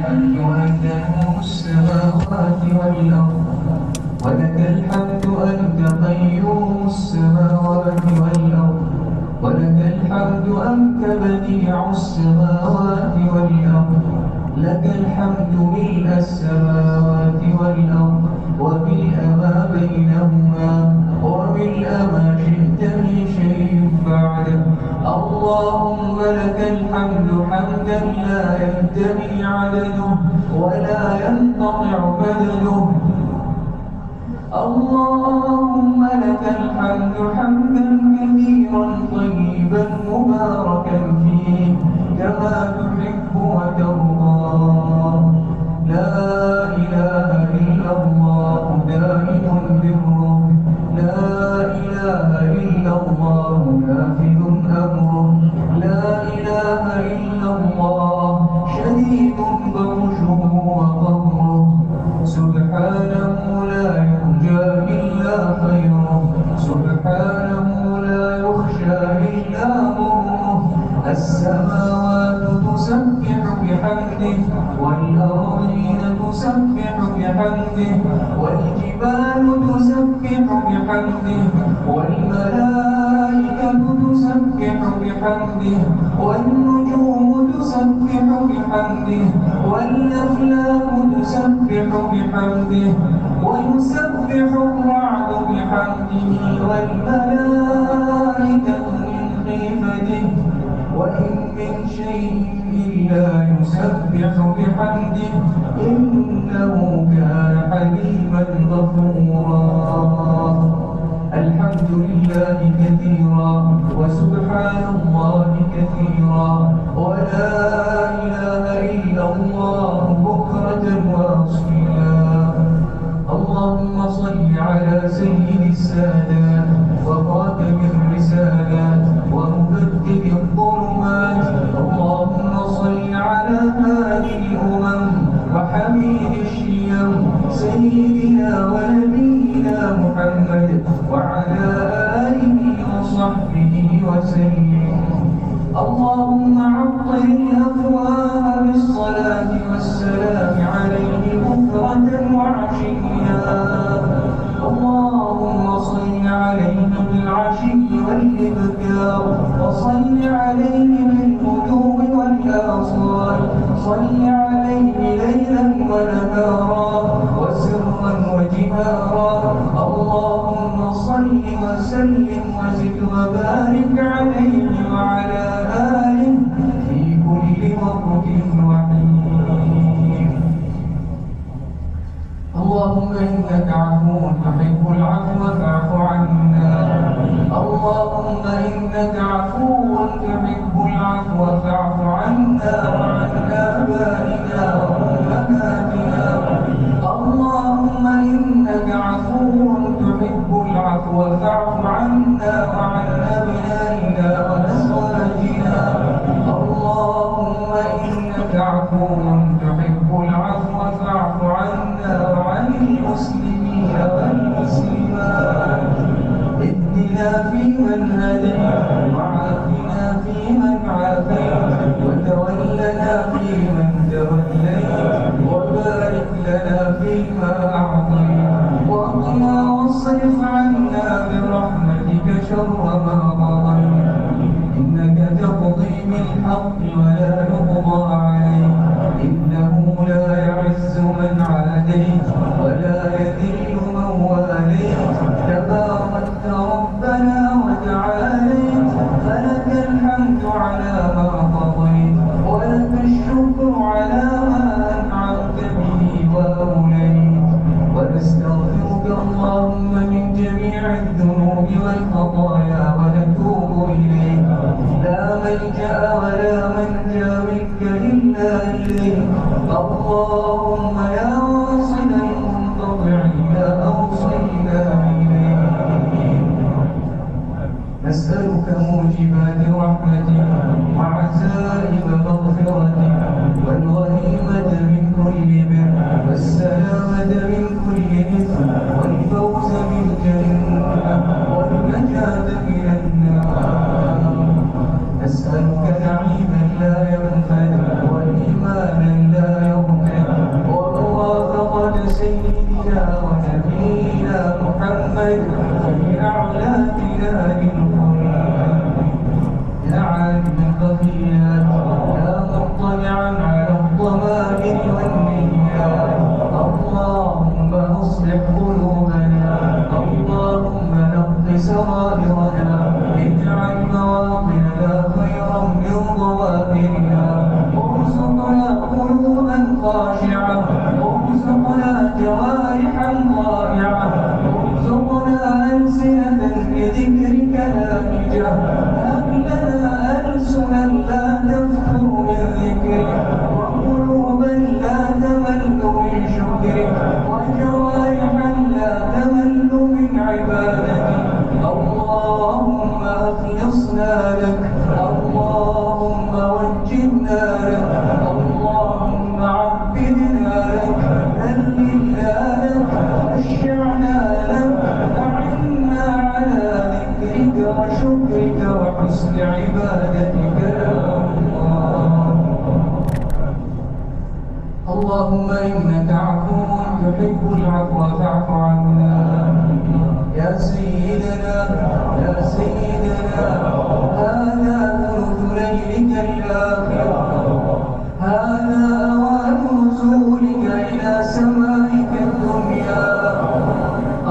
الحمد أنت نور السماوات والأرض ولك الحمد أنت قيوم السماوات والأرض ولك الحمد أنت بديع السماوات والأرض لك الحمد ملء السماوات والأرض وملء ما بينهما وملء ما شئت من شيء بعده. اللهم لك الحمد حمدا لا ينتهي عدده ولا ينقطع بدله. اللهم لك الحمد حمدا كثيرا طيبا مباركا فيه كما تحب وترضى. لا إله إلا الله دائم بره، لا إله إلا الله نافذ أمره، لا إله إلا الله شديد بطشه وقهره. سبحانه لا يرجى إلا خيره، سبحانه لا يخشى إلا ضره. السماوات تسبح بحمده والأرضين تسبح بحمده والجبال تسبح بحمده والملائكة تسبح بحمده والنجوم تسبح بحمده والأفلاك تسبح بحمده ويسبح الرعد بحمده والملائكة من خيفته وإن من شيء إلا يسبح بحمده إنه كان حليما غفورا. الحمد لله كثيرا وسبحان الله كثيرا ولا إله إلا الله بكرة وأصيلا. اللهم صل على سيد السادات وخاتم الرسالات ومبدد الظلمات. اللهم صل على هادي الأمم وحميد الشيم سيدنا ونبينا محمد وعلى آله وصحبه وسلم. اللهم عطر الأفواه بالصلاة والسلام عليه بكرة وعشيا. اللهم صل عليه بالعشي والإبكار وصل عليه بالغدو والآصال. صل عليه ليلا ونهارا وسرا وجهارا. اللهم صل وسلم وزد وبارك عليه وعلى آله في كل وقت وحين. اللهم إنك عفو تحب العفو فاعف عنا. اللهم إنك عفو تحب العفو فاعف عنا وعن آبائنا وأمهاتنا. اللهم إنك عفو تحب العفو فاعف عنا وعن أبنائنا وأزواجنا. اللهم إنك عفو تحب العفو فاعف عنا وعن المسلمين والمسلمات. اهدنا فيمن هديت وعافنا فيمن عافيت وتولنا فيمن توليت وبارك لنا فيما أعطيت وقنا واصرف عنا برحمتك شر ما قضيت. إنك تقضي بالحق ولا يقضى عليك إنه لا يعز من عاديت ولا يذل من واليت. تباركت ربنا وتعاليت فلك الحمد على ما قضيت ولك الشكر على ما أنعمت به وأوليت. ونستغفرك اللهم من جميع الذنوب والخطايا ونتوب إليك. لا ملجأ ولا منجا منك إلا إليك. اللهم يا واصل المنقطعين أوصلنا إليك. نسألك موجبات رحمتك وعزائم مغفرتك والغنيمة من كل بر والسلامة من كل إثم والفوز بالجنة والنجاة من النار. نسألك نعيما لا ينفد وإيمانا لا يضمن خاشعة، ارزقنا جوارحا ضائعة، ارزقنا ألسنة بذكرك لامجة، هب لنا ألسنا لا تفتر من ذكرك، وقلوبا لا تمل من شكرك، وجوارحا لا تمل من عبادتك. اللهم أخلصنا لك، اللهم وجهنا لك، اللهم عبدنا لك، ذللنا لك، خشعنا لك، أعنا على ذكرك وشكرك وحسن عبادتك يا الله. اللهم إنك عفو تحب العفو فاعف عنا. يا سيدنا يا سيدنا، هذا ثلث ليلك الآخر، هذا أوان نزولك إلى سمائك الدنيا.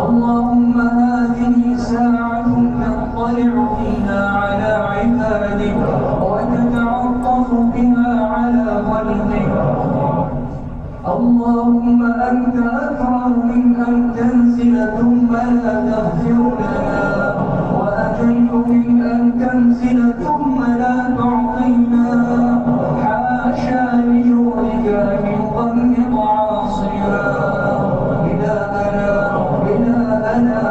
اللهم هذه ساعة تطلع فيها على عبادك وتتعطف بها على خلقك. اللهم أنت أكرم من أن تنزل ثم لا تغفر لنا، وأجل من أن تنزل ثم لا تعطينا. حاشا لجودك أن يقنط عاصينا. إلهنا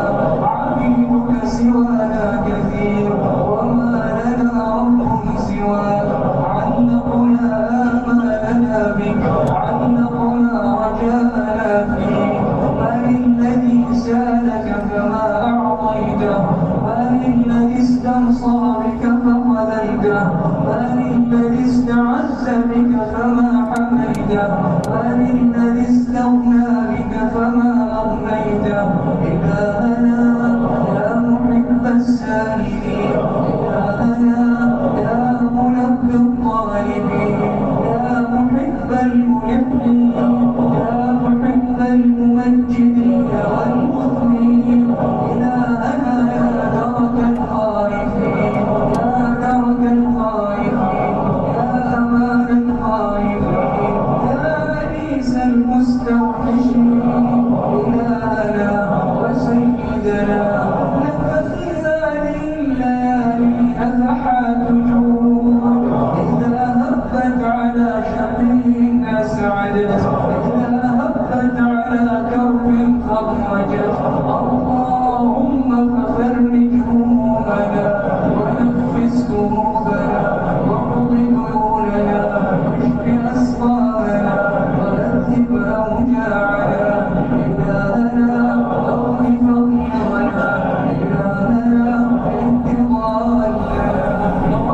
عبيدك سوانا كثير، وما لنا رب سواك، علقنا آمالنا بك، علقنا رجاءنا فيك. من الذي سالك فما أعطيته، من الذي استنصر بك فخذلته، من الذي استعز بك فما حميته، من الذي استغنى بك فما أغنيته. إلهنا يا محب السائلين، إلهنا يا ملبي الطالبين، يا محب المحبين، يا محب الممجدين والمثنين. إلهنا يا درك الخائفين، يا درك الخائفين، يا أمان الخائفين، يا أنيس المستوحشين. إلهنا وسيدنا، لك في هذه الليالي نفحات جود، إذا هبت على شقي أسعدت، إذا هبت على كرب فرجت. اللهم ففرج همومنا ونفس كروبنا واقض ديوننا واشف أسقامنا وأذهب أوجاعنا. إلهنا أغن فضلنا، إلهنا اهد ضالنا،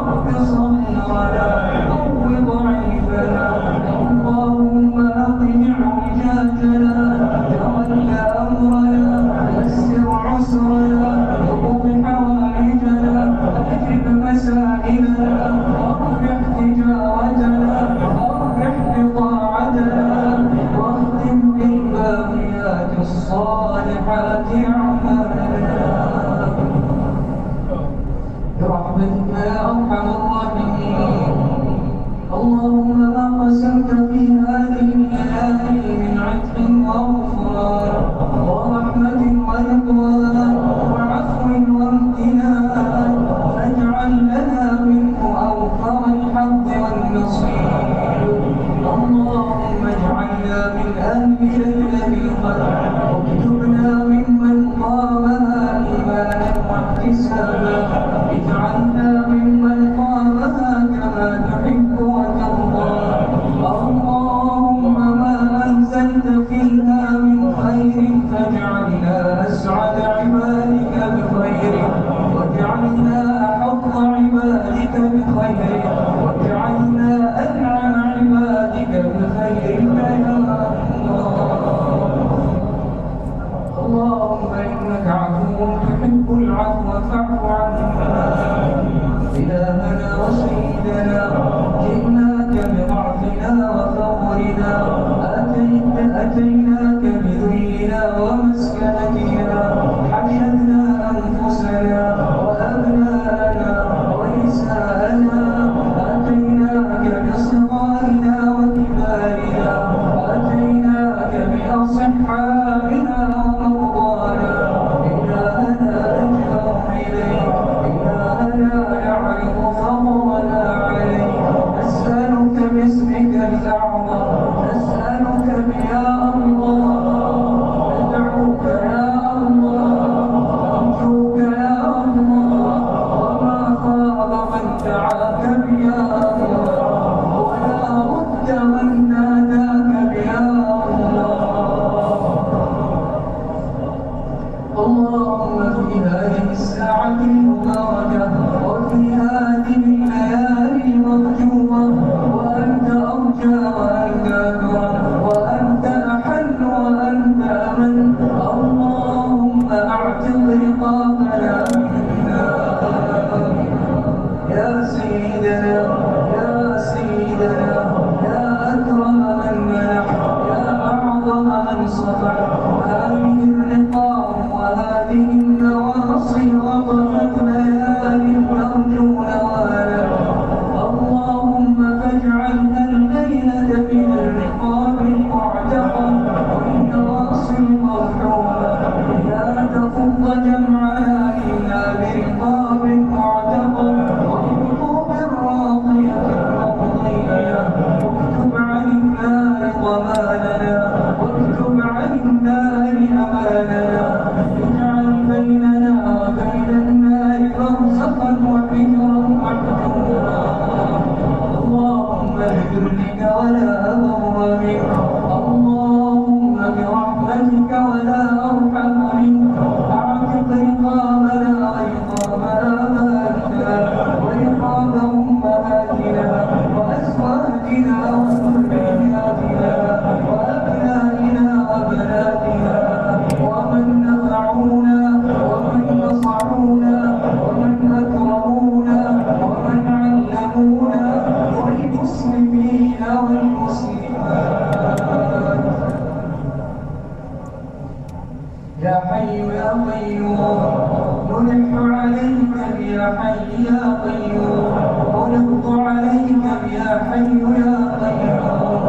رب صبرنا، قو ضعيفنا. اللهم أقنع وجاتنا، تول أمرنا، يسر عسرنا، اقض حوائجنا، أجب مسائلنا، أربح تجارتنا، أربح بضاعتنا، واختم بالباقيات الصالحات أعمالنا برحمتك يا أرحم الراحمين. اللهم ما قسمت في هذه الليالي من عتق وغفران ورحمة ورضوان وعفو وامتنان، فاجعل لنا منه أوفر الحظ والنصيب. اللهم اجعلنا من أهل ليلة القدر، واكتبنا ممن قامها إيمانا واحتسابا، اجعلنا ممن قامها كما تحب وترضى. اللهم ما أنزلت فيها من خير فاجعلنا أسعد عبادك بخير، واجعلنا أحظ عبادك بخير، واجعلنا أنعم عبادك بخير يا الله. اللهم إنك عفو تحب العفو فاعف عنا. إلهنا وسيدنا، جئناك بضعفنا وفقرنا، أتيناك بذلنا ومسكنتنا، حشدنا أنفسنا وأبناءنا ونساءنا، أتيناك بصغارنا وكبارنا، نسألك يا الله، ندعوك يا الله، نرجوك يا الله، وما خاب من دعاك يا الله، ولا رد من ناداك يا الله. اللهم في هذه الساعة المباركة وفي هذه الليالي المرجوة، وأنت أرجى وأنت أكرم وأنت أحل وأنت أمن، اللهم أعتق رقابنا منا يا سيدنا يا سيدنا يا أكرم من منح يا أعظم من صفح. هذه الرقاب وهذه النواصي وقفت ليالي نرجو نوالا، اللهم فاجعلها الليلة من الرقاب المعتقة والنواصي المرحومة، لا تفض جمعنا إلا برقاب معتقة والقلوب الراضية المرضية. واكتب عن النار ضماننا واكتب عن النار أماننا، اجعل بيننا وبين النار برزخا وحجرا محجورا. اللهم اهجر بك ولا أبر منك، اللهم برحمتك ولا أرحم منك. أعتق رقابنا ورقاب آبائنا ورقاب أمهاتنا وأزواجنا وذرياتنا وأبنائنا وبناتنا، ومن نفعونا ومن نصحونا ومن أكرمونا ومن علمونا والمسلمين والمسلمات. يا حي يا قيوم نلح عليك يا حي يا قيوم، ونبض عليك يا حي يا قيوم.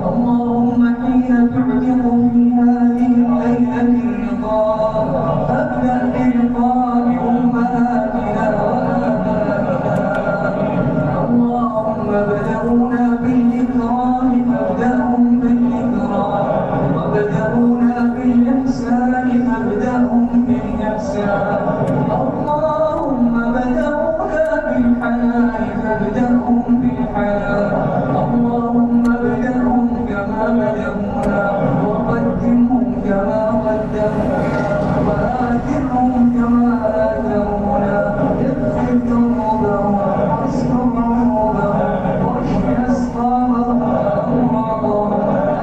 اللهم حين تعتق في هذه الليلة الرقاب فابدأ برقاب أمهاتنا وآبائنا، اللهم بدأونا بالإكرام فابدأهم بالإكرام، وبدأونا بالإحسان فابدأهم بالإحسان، اللهم بدأونا بالحنان فابدأهم بالحنان، اللهم بدأهم كما بدأونا وقدمهم كما قدمونا وآثرهم كما آثرونا. اغفر ذنوبهم واستر عيوبهم واشف أسقامهم وأمراضهم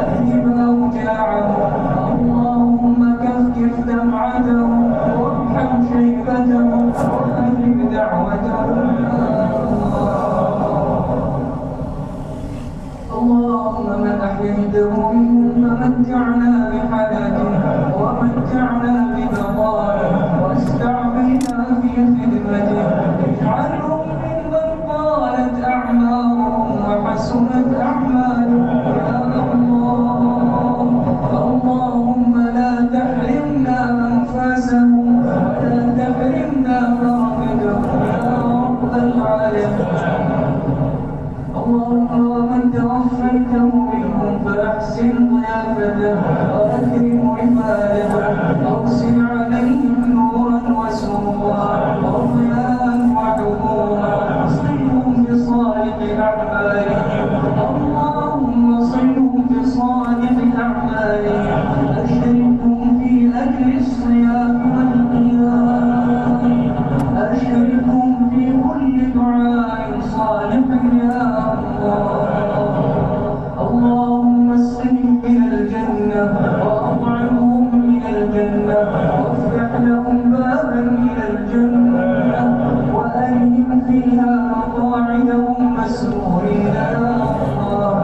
أذهب أوجاعهم، اللهم كفكف دمعتهم وارحم شيبتهم وأجب دعوتهم. اللهم من أحييته منهم فمتعنا بحياته ومتعنا ببقائه واستعملنا في خدمته، اجعلهم ممن طالت أعمارهم وحسنت أعمالهم يا الله. اللهم لا تحرمنا أنفاسهم ولا تحرمنا بركتهم يا رب العالمين. اللهم ومن توفيته منهم فأحسن ضيافته وأكرم عبادته، أرسل عليهم نورا وسرورا وضياء وحضورا، صلهم بصالح أعمالهم، اللهم صلهم بصالح أعمالهم، أشركهم في أجر الصيام والقيام، أشركهم في كل دعاء صالح يا الله. اللهم اسقهم من الجنة وأطعمهم من الجنة وافتح لهم بابا إلى الجنة وألهم فيها مقاعدهم مسرورين يا الله.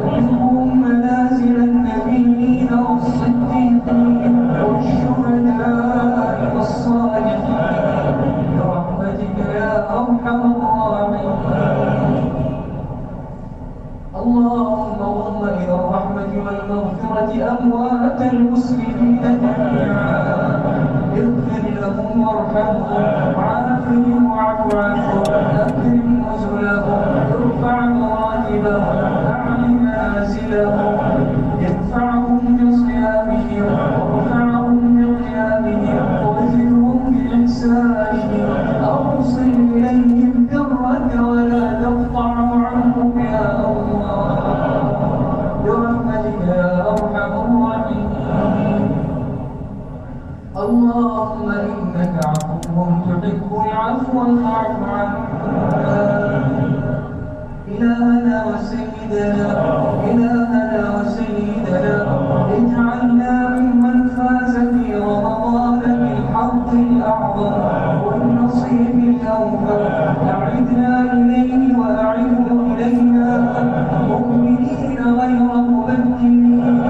وألهم منازل النبيين والصديقين والشهداء والصالحين برحمتك يا أرحم الراحمين. اللهم ضم إلى الرحمة والمغفرة أموات المسلمين جميعا، اغفر لهم وارحمهم وعافهم واعف عنهم، أكرم نزلهم ارفع مراتبهم أعلِ منازلهم. منازلهم ارفعهم بصيامهم وارفعهم بقيامهم وزدهم بإحسانهم أوصل إليهم برك ولا تقطع عنهم يا الله برحمتك يا أرحم الراحمين. اللهم إنك عفو تحب العفو فاعف عنا. إلهنا وسيدنا اجعلنا ممن فاز في رمضان بالحظ الأعظم والنصيب الأوفر. أعدنا إليه وأعده إلينا مؤمنين غير مبدلين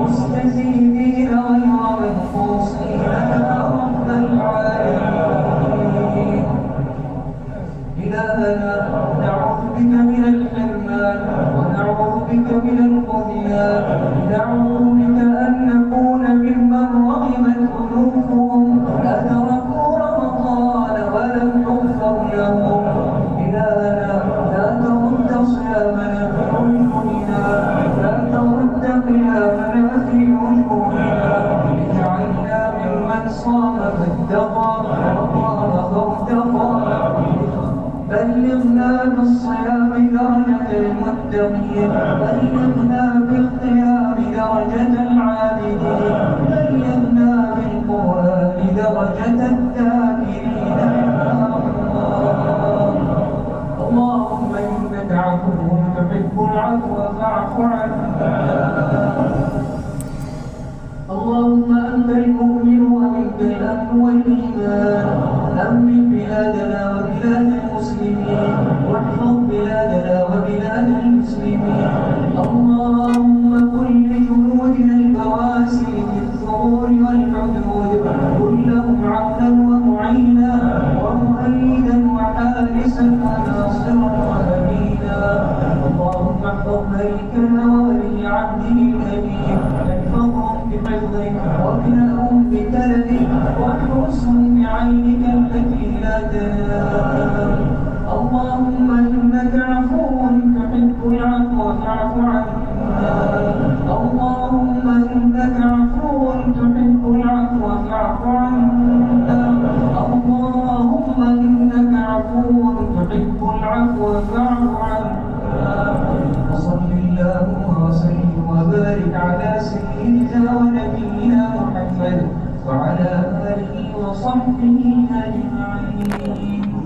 مستزيدين غير منقوصين يا رب العالمين. إلهنا نعوذ بك من الحرمان ونعوذ بك من الخذلان. نعوذ بك أن نكون ممن رغمت أنوفهم أدركوا رمضان ولم يغفر لهم. إلهنا لا ترد صيامنا في عيوننا لا ترد قيامنا في عيوننا. اجعلنا ممن صام فاتقى وقام فارتقى. بلغنا بالصيام درجة المتقين بلغنا بالقيام درجة العابدين بلغنا بالقرآن درجة الذاكرين يا الله. اللهم إنك عفو تحب العفو فاعف عنا. اللهم أنت المؤمن ومنك الأمن والإيمان. أمن بلادنا وبلاد المسلمين واحفظ بلادنا وبلاد المسلمين. اللهم كن لجنودنا البواسل في الثغور والحدود كلهم عونا ومعينا ومؤيدا وحارسا وناصرا وأمينا. اللهم احفظ ملكنا وولي عهده الأمين احفظهم بحفظك واكلأهم بكلمك واحرسهم بعينك التي لا تنام. اللهم إنك عفو تحب العفو فاعف عنا. اللهم إنك عفو تحب العفو فاعف عنا. اللهم إنك عفو تحب العفو فاعف عنا. وصل اللهم وسلم وبارك على سيدنا ونبينا محمد وعلى آله وصحبه أجمعين.